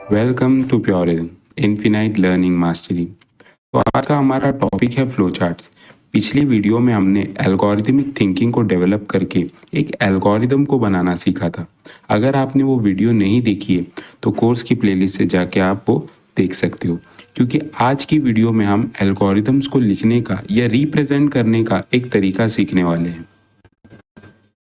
Welcome to Purism infinite learning mastery. तो आज का हमारा टॉपिक है फ्लो चार्ट्स। पिछली वीडियो में हमने एल्गोरिथमिक थिंकिंग को डेवलप करके एक एल्गोरिदम को बनाना सीखा था। अगर आपने वो वीडियो नहीं देखी है तो कोर्स की प्लेलिस्ट से जाके आप वो देख सकते हो, क्योंकि आज की वीडियो में हम एल्गोरिदम्स को लिखने का या रिप्रेजेंट करने का एक तरीका सीखने वाले हैं।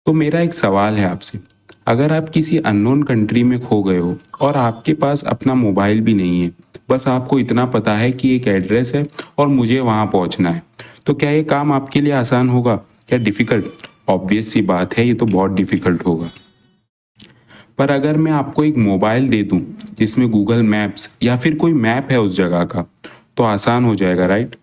तो मेरा एक सवाल है आपसे, अगर आप किसी अननोन कंट्री में खो गए हो और आपके पास अपना मोबाइल भी नहीं है, बस आपको इतना पता है कि एक एड्रेस है और मुझे वहाँ पहुँचना है, तो क्या ये काम आपके लिए आसान होगा या डिफ़िकल्ट? ऑब्वियस सी बात है, ये तो बहुत डिफ़िकल्ट होगा। पर अगर मैं आपको एक मोबाइल दे दूँ जिसमें गूगल मैप्स या फिर कोई मैप है उस जगह का, तो आसान हो जाएगा, राइट?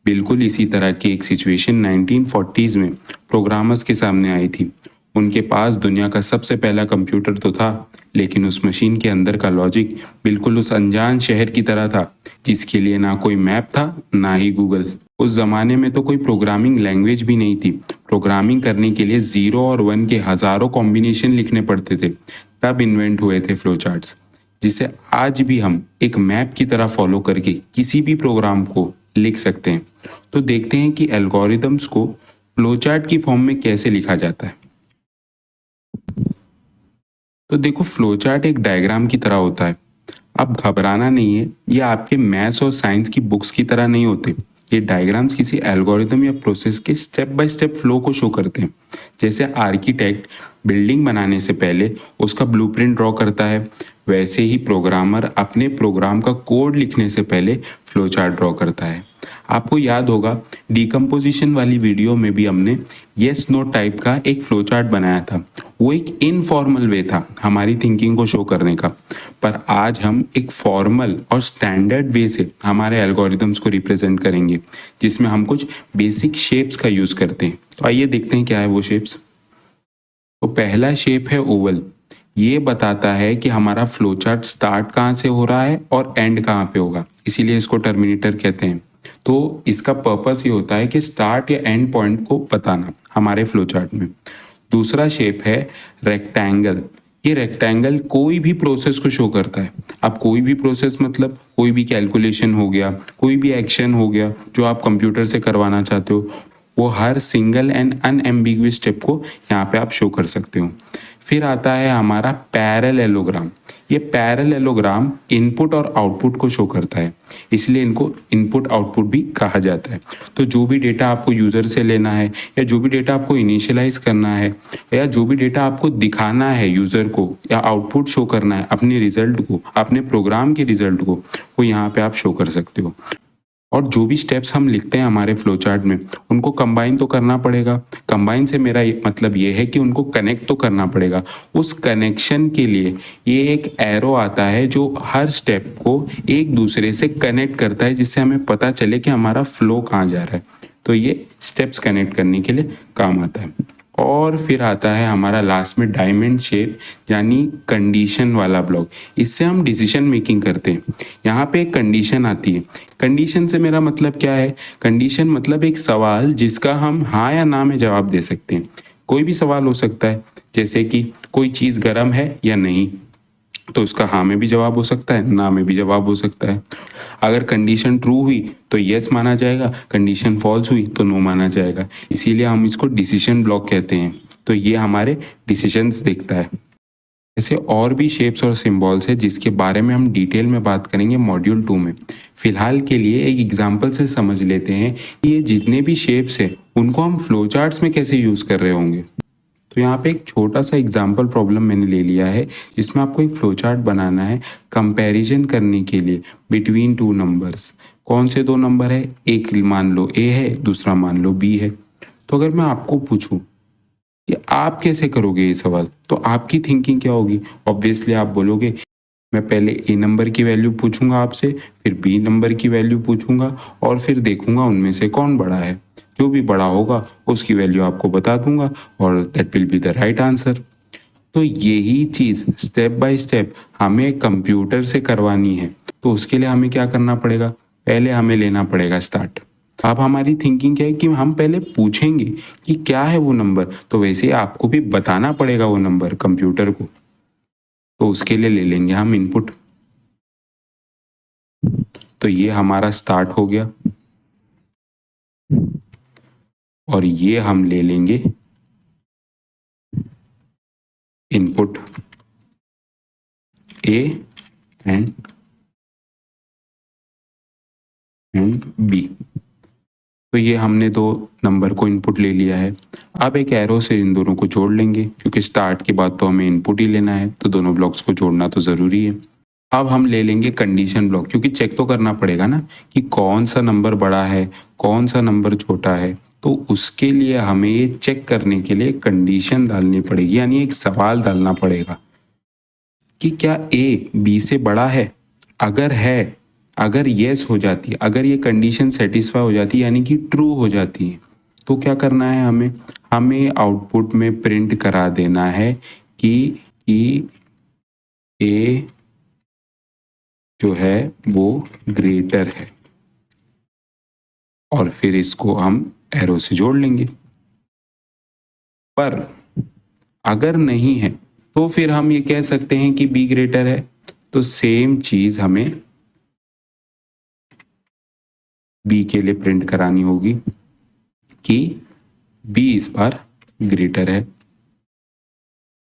बिल्कुल इसी तरह की एक सिचुएशन 1940s में प्रोग्रामर्स के सामने आई थी। उनके पास दुनिया का सबसे पहला कंप्यूटर तो था, लेकिन उस मशीन के अंदर का लॉजिक बिल्कुल उस अनजान शहर की तरह था, जिसके लिए ना कोई मैप था ना ही गूगल। उस जमाने में तो कोई प्रोग्रामिंग लैंग्वेज भी नहीं थी। प्रोग्रामिंग करने के लिए 0 और 1 के हजारों कॉम्बिनेशन लिखने पड़ते थे। तब इन्वेंट हुए थे फ्लो चार्ट्स, जिसे आज भी हम एक मैप की तरह फॉलो करके किसी भी प्रोग्राम को लिख सकते हैं। तो देखते हैं कि एल्गोरिदम्स को फ्लो चार्ट की फॉर्म में कैसे लिखा जाता है। तो देखो, फ्लो चार्ट एक डायग्राम की तरह होता है। अब घबराना नहीं है, ये आपके मैथ्स और साइंस की बुक्स की तरह नहीं होते। ये डायग्राम्स किसी एल्गोरिदम या प्रोसेस के स्टेप बाय स्टेप फ्लो को शो करते हैं। जैसे आर्किटेक्ट बिल्डिंग बनाने से पहले उसका ब्लूप्रिंट ड्रॉ करता है, वैसे ही प्रोग्रामर अपने प्रोग्राम का कोड लिखने से पहले फ्लो चार्ट ड्रॉ करता है। आपको याद होगा, डिकम्पोजिशन वाली वीडियो में भी हमने येस नो टाइप का एक फ्लो चार्ट बनाया था। वो एक इनफॉर्मल वे था हमारी थिंकिंग को शो करने का। पर आज हम एक फॉर्मल और स्टैंडर्ड वे से हमारे एल्गोरिदम्स को रिप्रेजेंट करेंगे, जिसमें हम कुछ बेसिक शेप्स का यूज़ करते हैं। तो आइए देखते हैं क्या है वो शेप्स। तो पहला शेप है ओवल। ये बताता है कि हमारा फ्लो चार्ट स्टार्ट कहाँ से हो रहा है और एंड कहाँ पे होगा, इसीलिए इसको टर्मिनेटर कहते हैं। तो इसका पर्पस ये होता है कि स्टार्ट या एंड पॉइंट को बताना हमारे फ्लो चार्ट में। दूसरा शेप है रेक्टेंगल। ये रेक्टेंगल कोई भी प्रोसेस को शो करता है। अब कोई भी प्रोसेस मतलब कोई भी कैलकुलेशन हो गया, कोई भी एक्शन हो गया जो आप कंप्यूटर से करवाना चाहते हो, वो हर सिंगल एंड अनएम्बिगुअस स्टेप को यहाँ पे आप शो कर सकते हो। फिर आता है हमारा पैरेललोग्राम। ये पैरेललोग्राम इनपुट और आउटपुट को शो करता है, इसलिए इनको इनपुट आउटपुट भी कहा जाता है। तो जो भी डेटा आपको यूज़र से लेना है, या जो भी डेटा आपको इनिशियलाइज करना है, या जो भी डेटा आपको दिखाना है यूज़र को, या आउटपुट शो करना है अपने रिजल्ट को, अपने प्रोग्राम के रिजल्ट को, वो यहाँ पे आप शो कर सकते हो। और जो भी स्टेप्स हम लिखते हैं हमारे फ्लो चार्ट में, उनको कंबाइन तो करना पड़ेगा। कंबाइन से मेरा मतलब ये है कि उनको कनेक्ट तो करना पड़ेगा। उस कनेक्शन के लिए ये एक एरो आता है जो हर स्टेप को एक दूसरे से कनेक्ट करता है, जिससे हमें पता चले कि हमारा फ्लो कहाँ जा रहा है। तो ये स्टेप्स कनेक्ट करने के लिए काम आता है। और फिर आता है हमारा लास्ट में डायमंड शेप, यानी कंडीशन वाला ब्लॉक। इससे हम डिसीजन मेकिंग करते हैं। यहाँ पे एक कंडीशन आती है। कंडीशन से मेरा मतलब क्या है? कंडीशन मतलब एक सवाल जिसका हम हाँ या ना में जवाब दे सकते हैं। कोई भी सवाल हो सकता है, जैसे कि कोई चीज़ गर्म है या नहीं, तो उसका हाँ में भी जवाब हो सकता है, ना में भी जवाब हो सकता है। अगर कंडीशन ट्रू हुई तो यस माना जाएगा, कंडीशन फॉल्स हुई तो नो माना जाएगा। इसीलिए हम इसको डिसीजन ब्लॉक कहते हैं। तो ये हमारे डिसीजंस देखता है। ऐसे और भी शेप्स और सिंबल्स है जिसके बारे में हम डिटेल में बात करेंगे मॉड्यूल 2 में। फिलहाल के लिए एक एग्जांपल से समझ लेते हैं कि ये जितने भी शेप्स है उनको हम फ्लो चार्ट्स में कैसे यूज़ कर रहे होंगे। तो यहाँ पे एक छोटा सा एग्जाम्पल प्रॉब्लम मैंने ले लिया है, जिसमें आपको एक फ्लो चार्ट बनाना है कंपैरिजन करने के लिए बिटवीन टू नंबर्स। कौन से दो नंबर है? एक मान लो ए है, दूसरा मान लो बी है। तो अगर मैं आपको पूछूं कि आप कैसे करोगे ये सवाल, तो आपकी थिंकिंग क्या होगी? ऑब्वियसली आप बोलोगे मैं पहले ए नंबर की वैल्यू पूछूंगा आपसे, फिर बी नंबर की वैल्यू पूछूंगा, और फिर देखूंगा उनमें से कौन बड़ा है। जो भी बड़ा होगा उसकी वैल्यू आपको बता दूंगा, और that will be the right answer. तो यही चीज़ स्टेप बाय स्टेप हमें कंप्यूटर से करवानी है। तो उसके लिए हमें क्या करना पड़ेगा? पहले हमें लेना पड़ेगा स्टार्ट। अब हमारी थिंकिंग क्या है कि हम पहले पूछेंगे कि क्या है वो नंबर, तो वैसे ही आपको भी बताना पड़ेगा वो नंबर कंप्यूटर को। तो उसके लिए ले लेंगे हम इनपुट। तो ये हमारा स्टार्ट हो गया और ये हम ले लेंगे इनपुट ए एंड बी। तो ये हमने दो नंबर को इनपुट ले लिया है। अब एक एरो से इन दोनों को जोड़ लेंगे, क्योंकि स्टार्ट के बाद तो हमें इनपुट ही लेना है, तो दोनों ब्लॉक्स को जोड़ना तो ज़रूरी है। अब हम ले लेंगे कंडीशन ब्लॉक, क्योंकि चेक तो करना पड़ेगा ना कि कौन सा नंबर बड़ा है कौन सा नंबर छोटा है। तो उसके लिए हमें ये चेक करने के लिए कंडीशन डालनी पड़ेगी, यानी एक सवाल डालना पड़ेगा कि क्या ए बी से बड़ा है। अगर है, अगर येस हो जाती है, अगर ये कंडीशन सेटिस्फाई हो जाती है यानी कि ट्रू हो जाती है, तो क्या करना है हमें हमें आउटपुट में प्रिंट करा देना है कि ए जो है वो ग्रेटर है, और फिर इसको हम एरो से जोड़ लेंगे। पर अगर नहीं है तो फिर हम ये कह सकते हैं कि बी ग्रेटर है, तो सेम चीज हमें बी के लिए प्रिंट करानी होगी कि बी इस बार ग्रेटर है।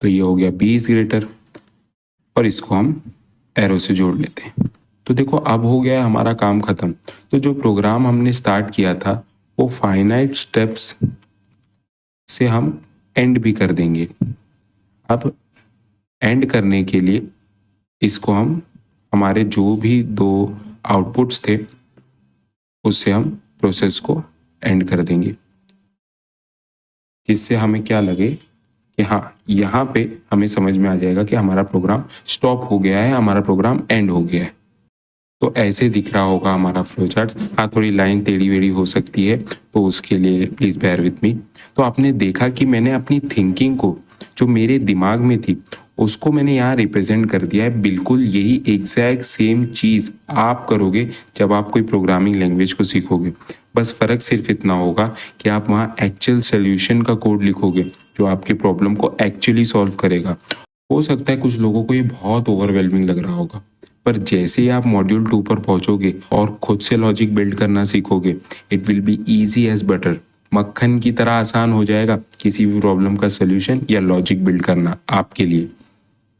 तो ये हो गया बी इज ग्रेटर, और इसको हम एरो से जोड़ लेते हैं। तो देखो अब हो गया हमारा काम खत्म। तो जो प्रोग्राम हमने स्टार्ट किया था वो फाइनाइट स्टेप्स से हम एंड भी कर देंगे। अब एंड करने के लिए इसको हम हमारे जो भी दो आउटपुट्स थे उससे हम प्रोसेस को एंड कर देंगे, जिससे हमें क्या लगे कि हाँ यहाँ पे हमें समझ में आ जाएगा कि हमारा प्रोग्राम स्टॉप हो गया है, हमारा प्रोग्राम एंड हो गया है। तो ऐसे दिख रहा होगा हमारा फ्लो चार्ट। हाँ थोड़ी लाइन टेढ़ी वेढ़ी हो सकती है, तो उसके लिए प्लीज़ बेयर विथ मी। तो आपने देखा कि मैंने अपनी थिंकिंग को जो मेरे दिमाग में थी उसको मैंने यहाँ रिप्रेजेंट कर दिया है। बिल्कुल यही एग्जैक्ट सेम चीज़ आप करोगे जब आप कोई प्रोग्रामिंग लैंग्वेज को सीखोगे। बस फ़र्क सिर्फ इतना होगा कि आप वहाँ एक्चुअल सोल्यूशन का कोड लिखोगे जो आपके प्रॉब्लम को एक्चुअली सॉल्व करेगा। हो सकता है कुछ लोगों को ये बहुत ओवरवेलमिंग लग रहा होगा, पर जैसे ही आप मॉड्यूल 2 पर पहुंचोगे और खुद से लॉजिक बिल्ड करना सीखोगे, it will be easy as butter. मक्खन की तरह आसान हो जाएगा किसी भी प्रॉब्लम का सोल्यूशन या लॉजिक बिल्ड करना आपके लिए।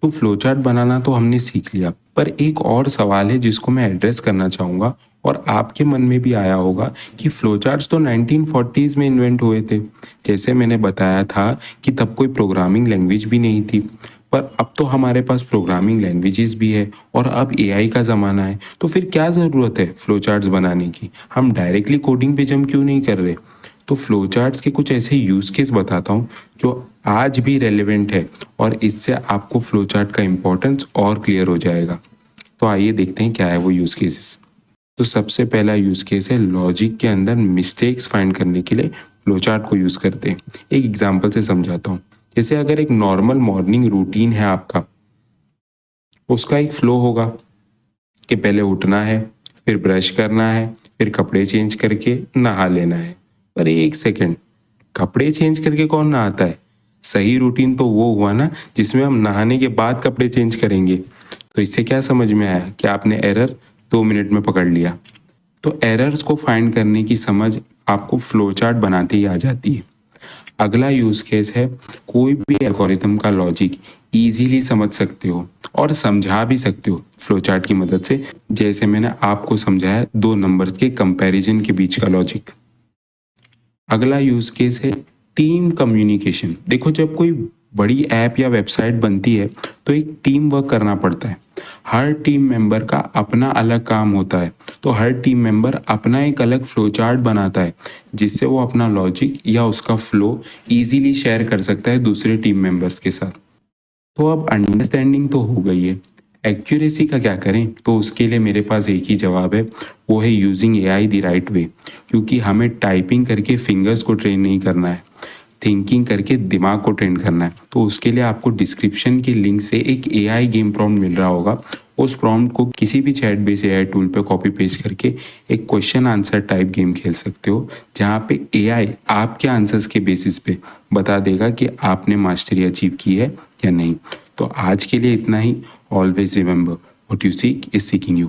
तो फ्लोचार्ट बनाना तो हमने सीख लिया, पर एक और सवाल है जिसको मैं एड्रेस करना चाहूँगा, और आपके मन में भी आया होगा कि फ्लोचार्ट्स तो 1940s में इन्वेंट हुए थे। जैसे मैंने बताया था कि तब कोई प्रोग्रामिंग लैंग्वेज भी नहीं थी, पर अब तो हमारे पास प्रोग्रामिंग लैंग्वेजेस भी है और अब एआई का ज़माना है। तो फिर क्या ज़रूरत है फ्लोचार्ट्स बनाने की? हम डायरेक्टली कोडिंग पे जंप क्यों नहीं कर रहे? तो फ्लोचार्ट्स के कुछ ऐसे यूज़ केस बताता हूँ जो आज भी रेलेवेंट है, और इससे आपको फ्लोचार्ट का इम्पोर्टेंस और क्लियर हो जाएगा। तो आइए देखते हैं क्या है वो यूज़ केसेस। तो सबसे पहला यूज़ केस है लॉजिक के अंदर मिस्टेक्स फाइंड करने के लिए फ्लोचार्ट को यूज़ करते हैं। एक एग्जांपल से समझाता हूँ। जैसे अगर एक नॉर्मल मॉर्निंग रूटीन है आपका, उसका एक फ्लो होगा कि पहले उठना है, फिर ब्रश करना है, फिर कपड़े चेंज करके नहा लेना है। पर एक सेकेंड, कपड़े चेंज करके कौन नहाता है? सही रूटीन तो वो हुआ ना जिसमें हम नहाने के बाद कपड़े चेंज करेंगे। तो इससे क्या समझ में आया कि आपने एरर 2 मिनट में पकड़ लिया। तो एरर्स को फाइंड करने की समझ आपको फ्लो चार्ट बनाते ही आ जाती है। अगला यूज केस है, कोई भी एल्गोरिथम का लॉजिक इजीली समझ सकते हो और समझा भी सकते हो फ्लो चार्ट की मदद से। जैसे मैंने आपको समझाया दो नंबर्स के कंपैरिजन के बीच का लॉजिक। अगला यूज केस है टीम कम्युनिकेशन। देखो जब कोई बड़ी ऐप या वेबसाइट बनती है तो एक टीम वर्क करना पड़ता है। हर टीम मेंबर का अपना अलग काम होता है, तो हर टीम मेंबर अपना एक अलग फ्लो चार्ट बनाता है जिससे वो अपना लॉजिक या उसका फ्लो इजीली शेयर कर सकता है दूसरे टीम मेंबर्स के साथ। तो अब अंडरस्टैंडिंग तो हो गई है, एक्यूरेसी का क्या करें? तो उसके लिए मेरे पास एक ही जवाब है, वो है using AI the right way. क्योंकि हमें टाइपिंग करके फिंगर्स को ट्रेन नहीं करना है, थिंकिंग करके दिमाग को ट्रेन करना है। तो उसके लिए आपको डिस्क्रिप्शन के लिंक से एक एआई गेम प्रॉम्प्ट मिल रहा होगा। उस प्रॉम्प्ट को किसी भी चैट बेस एआई टूल पे कॉपी पेस्ट करके एक क्वेश्चन आंसर टाइप गेम खेल सकते हो, जहाँ पे एआई आपके आंसर्स के बेसिस पे बता देगा कि आपने मास्टरी अचीव की है या नहीं। तो आज के लिए इतना ही। Always remember, what you seek is seeking you.